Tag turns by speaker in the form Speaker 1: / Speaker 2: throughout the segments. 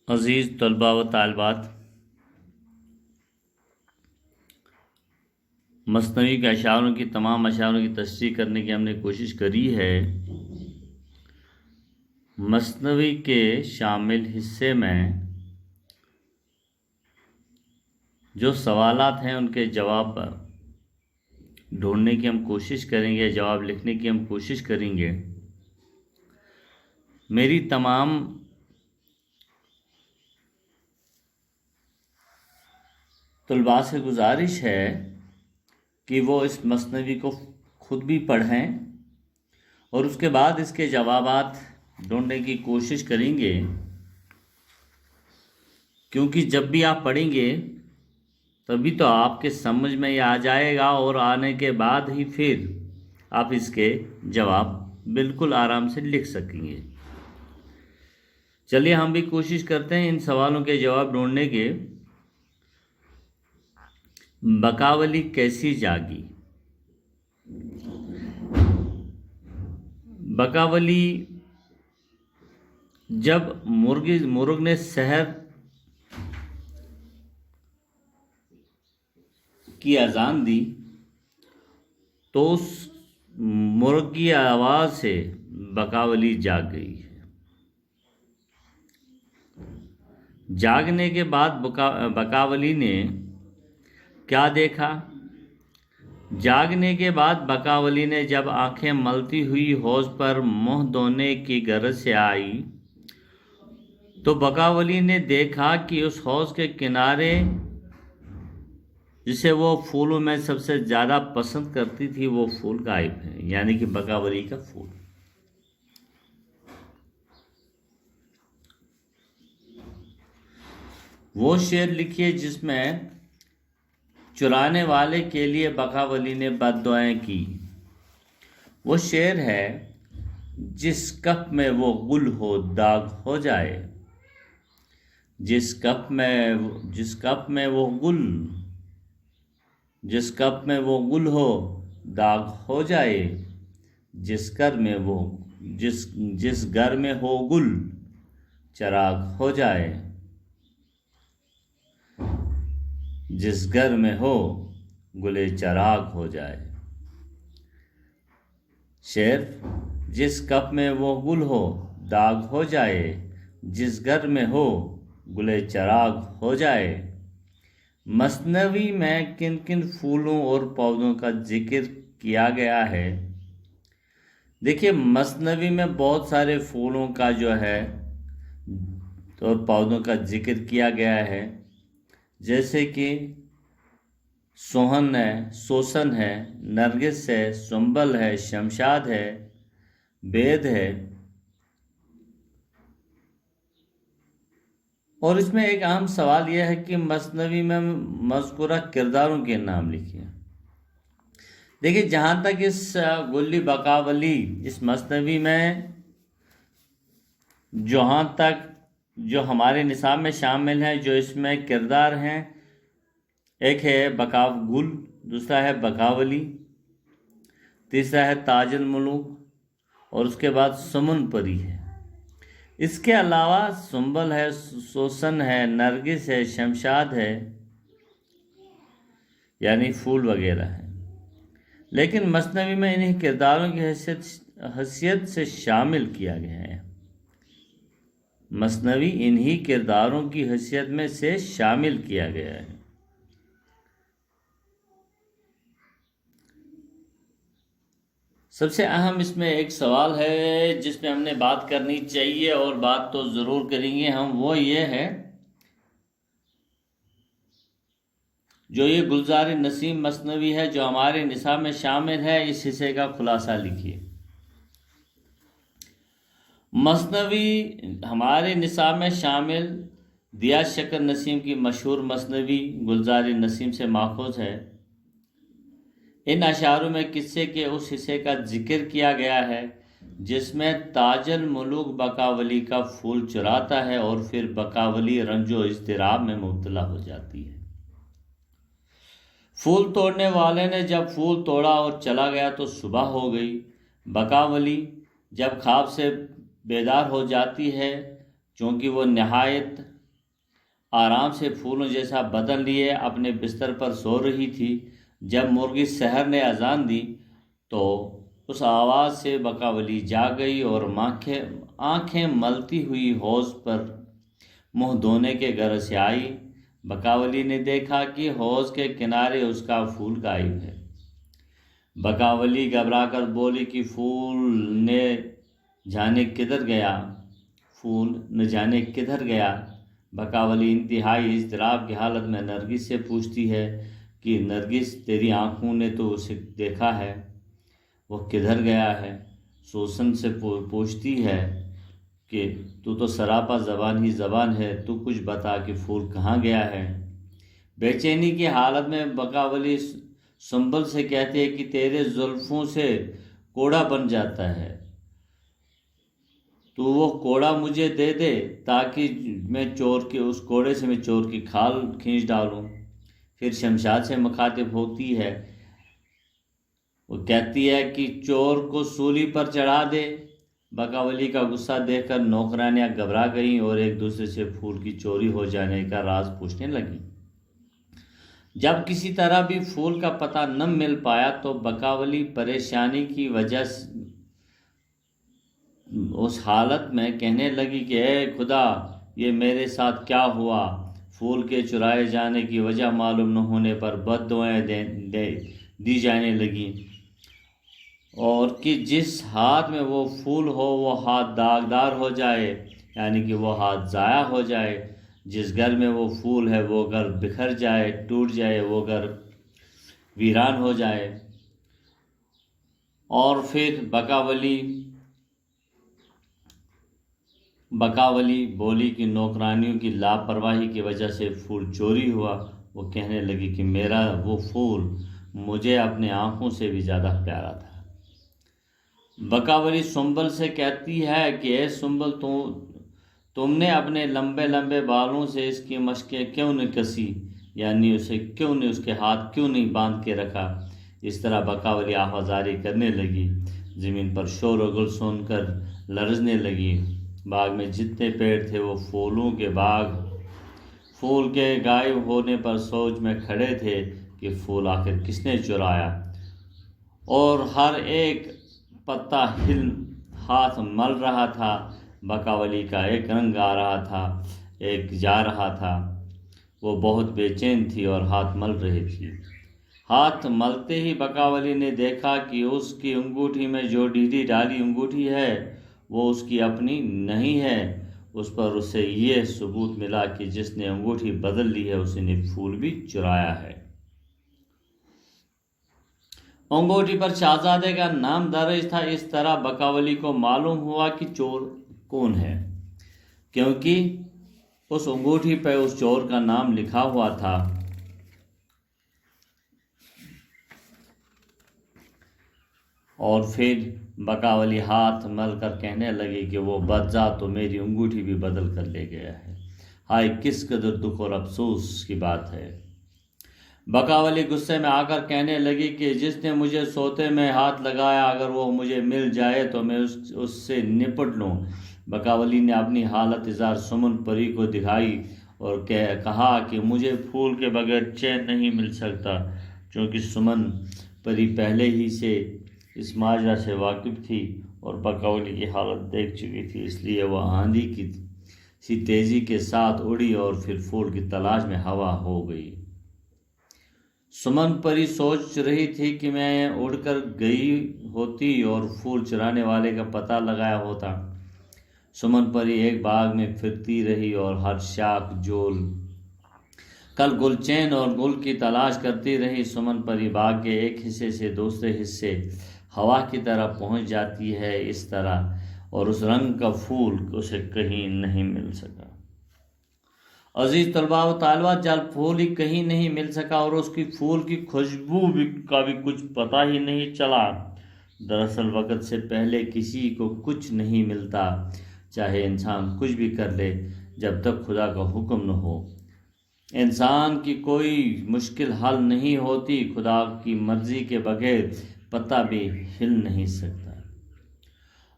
Speaker 1: अज़ीज़ तलबा व तालिबात, मसनवी के अशारों की तमाम अशारों की तशरीह करने की हमने कोशिश करी है। मसनवी के शामिल हिस्से में जो सवालात हैं उनके जवाब ढूंढने की हम कोशिश करेंगे, जवाब लिखने की हम कोशिश करेंगे। मेरी तमाम तलबा से गुजारिश है कि वो इस मसनवी को खुद भी पढ़ें और उसके बाद इसके जवाबात ढूंढने की कोशिश करेंगे, क्योंकि जब भी आप पढ़ेंगे तभी तो आपके समझ में ये आ जाएगा और आने के बाद ही फिर आप इसके जवाब बिल्कुल आराम से लिख सकेंगे। चलिए हम भी कोशिश करते हैं इन सवालों के जवाब ढूंढने के। बकावली कैसी जागी? बकावली जब मुर्ग ने सहर की अजान दी तो उस मुर्ग की आवाज़ से बकावली जाग गई है। जागने के बाद बकावली ने क्या देखा? जागने के बाद बकावली ने जब आंखें मलती हुई हौज पर मुंह धोने की गरज से आई तो बकावली ने देखा कि उस हौज के किनारे, जिसे वो फूलों में सबसे ज़्यादा पसंद करती थी, वो फूल गायब है, यानी कि बकावली का फूल। वो शेर लिखिए जिसमें चुराने वाले के लिए बकावली ने बद्दुआएं की। वो शेर है, जिस कप में वो गुल हो दाग हो जाए, जिस कप में वो गुल हो दाग हो जाए, जिस घर में हो गुल चराग हो जाए, जिस घर में हो गुले चराग हो जाए। शेर, जिस कप में वो गुल हो दाग हो जाए, जिस घर में हो गुले चराग हो जाए। मसनवी में किन किन फूलों और पौधों का जिक्र किया गया है? देखिए, मसनवी में बहुत सारे फूलों का जो है और पौधों का जिक्र किया गया है, जैसे कि सोहन है, सोसन है, नरगिस है, सुंबल है, शमशाद है, बेद है। और इसमें एक अहम सवाल यह है कि मसनवी में मज़कूरा किरदारों के नाम लिखिए। देखिए, जहाँ तक इस गुल्ली बकावली इस मसनवी में जहाँ तक जो हमारे निसाब में शामिल हैं, जो इसमें किरदार हैं, एक है बकावगुल, दूसरा है बकावली, तीसरा है ताजुल मुलूक और उसके बाद सुमन परी है। इसके अलावा सुंबल है, सोसन है, नरगिस है, शमशाद है, यानी फूल वगैरह है। लेकिन मसनवी में इन्हीं किरदारों की हैसियत से शामिल किया गया है। मसनवी इन्हीं किरदारों की हैसियत में से शामिल किया गया है। सबसे अहम इसमें एक सवाल है जिसमें हमने बात करनी चाहिए और बात तो ज़रूर करेंगे हम, वो ये है, जो ये गुलजार नसीम मसनवी है जो हमारे निसाब में शामिल है, इस हिस्से का खुलासा लिखिए। मसनवी हमारे निसाब में शामिल दिया शकर नसीम की मशहूर मसनवी गुलजार नसीम से माखूज है। इन अशारों में किस्से के उस हिस्से का जिक्र किया गया है जिसमें ताजुल मुलूक बकावली का फूल चुराता है और फिर बकावली रंजो इज़्तिराब में मुब्तला हो जाती है। फूल तोड़ने वाले ने जब फूल तोड़ा और चला गया तो सुबह हो गई। बकावली जब ख्वाब से बेदार हो जाती है, चूँकि वो नहायत आराम से फूलों जैसा बदन लिए अपने बिस्तर पर सो रही थी। जब मुर्गी सहर ने अजान दी तो उस आवाज़ से बकावली जाग गई और आंखें मलती हुई हौज पर मुंह धोने के घर से आई। बकावली ने देखा कि हौज के किनारे उसका फूल गायब है। बकावली घबराकर बोली कि फूल ने जाने किधर गया, फूल न जाने किधर गया। बकावली इंतहाई इज़्तिराब की हालत में नरगिस से पूछती है कि नरगिस, तेरी आंखों ने तो उसे देखा है, वो किधर गया है। सूसन से पूछती है कि तू तो सरापा ज़बान ही ज़बान है, तू कुछ बता कि फूल कहाँ गया है। बेचैनी की हालत में बकावली संबल से कहती है कि तेरे जुल्फों से कोड़ा बन जाता है, तो वो कोड़ा मुझे दे दे ताकि मैं चोर के उस कोड़े से मैं चोर की खाल खींच डालूं। फिर शमशाद से मुखातिब होती है, वो कहती है कि चोर को सूली पर चढ़ा दे। बकावली का गुस्सा देखकर नौकरानियां घबरा गईं और एक दूसरे से फूल की चोरी हो जाने का राज पूछने लगी। जब किसी तरह भी फूल का पता न मिल पाया तो बकावली परेशानी की वजह से उस हालत में कहने लगी कि ए खुदा, ये मेरे साथ क्या हुआ। फूल के चुराए जाने की वजह मालूम न होने पर बद्दुआएं दी जाने लगी और कि जिस हाथ में वो फूल हो वो हाथ दागदार हो जाए, यानी कि वो हाथ ज़ाया हो जाए। जिस घर में वो फूल है वो घर बिखर जाए, टूट जाए, वो घर वीरान हो जाए। और फिर बकावली बोली कि नौकरानियों की लापरवाही की वजह से फूल चोरी हुआ। वो कहने लगी कि मेरा वो फूल मुझे अपने आँखों से भी ज़्यादा प्यारा था। बकावली सुंबल से कहती है कि ए सुंबल, तुमने अपने लंबे लंबे बालों से इसकी मशकें क्यों नहीं कसी, यानी उसे क्यों नहीं, उसके हाथ क्यों नहीं बांध के रखा। इस तरह बकावली आवाज़ारी करने लगी। ज़मीन पर शोर और गुल सुनकर लरजने लगी। बाग में जितने पेड़ थे वो फूलों के बाग फूल के गायब होने पर सोच में खड़े थे कि फूल आखिर किसने चुराया। और हर एक पत्ता हिल हाथ मल रहा था। बकावली का एक रंग आ रहा था, एक जा रहा था। वो बहुत बेचैन थी और हाथ मल रही थी। हाथ मलते ही बकावली ने देखा कि उसकी अंगूठी में जो ढीली डाली अंगूठी है वो उसकी अपनी नहीं है। उस पर उसे ये सबूत मिला कि जिसने अंगूठी बदल ली है उसने फूल भी चुराया है। अंगूठी पर शहजादे का नाम दर्ज था। इस तरह बकावली को मालूम हुआ कि चोर कौन है, क्योंकि उस अंगूठी पर उस चोर का नाम लिखा हुआ था। और फिर बकावली हाथ मल कर कहने लगी कि वो बदजा तो मेरी अंगूठी भी बदल कर ले गया है। हाय, किस कदर दुख और अफसोस की बात है। बकावली गुस्से में आकर कहने लगी कि जिसने मुझे सोते में हाथ लगाया, अगर वो मुझे मिल जाए तो मैं उससे निपट लूँ। बकावली ने अपनी हालत इज़हार सुमन परी को दिखाई और कहा कि मुझे फूल के बगैर चैन नहीं मिल सकता, क्योंकि सुमन परी पहले ही से इस माजरा से वाकिफ़ थी और बकावली की हालत देख चुकी थी। इसलिए वह आंधी की सी तेज़ी के साथ उड़ी और फिर फूल की तलाश में हवा हो गई। सुमन परी सोच रही थी कि मैं उड़कर गई होती और फूल चुराने वाले का पता लगाया होता। सुमन परी एक बाग में फिरती रही और हर शाख जोल कल गुलचैन और गुल की तलाश करती रही। सुमन परी बाग के एक हिस्से से दूसरे हिस्से हवा की तरह पहुंच जाती है इस तरह, और उस रंग का फूल उसे कहीं नहीं मिल सका। अजीज तलबा व तालबात, जब फूल ही कहीं नहीं मिल सका और उसकी फूल की खुशबू का भी कुछ पता ही नहीं चला। दरअसल वक़्त से पहले किसी को कुछ नहीं मिलता, चाहे इंसान कुछ भी कर ले, जब तक खुदा का हुक्म न हो। इंसान की कोई मुश्किल हल नहीं होती, खुदा की मर्ज़ी के बगैर पत्ता भी हिल नहीं सकता।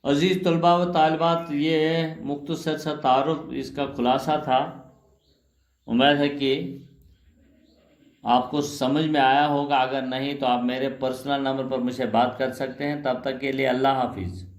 Speaker 1: अजीज़ तलबा व तालिबात, ये मुख्तसर सा तारुफ, इसका खुलासा था। उम्मीद है कि आपको समझ में आया होगा। अगर नहीं तो आप मेरे पर्सनल नंबर पर मुझसे बात कर सकते हैं। तब तक के लिए अल्लाह हाफिज़।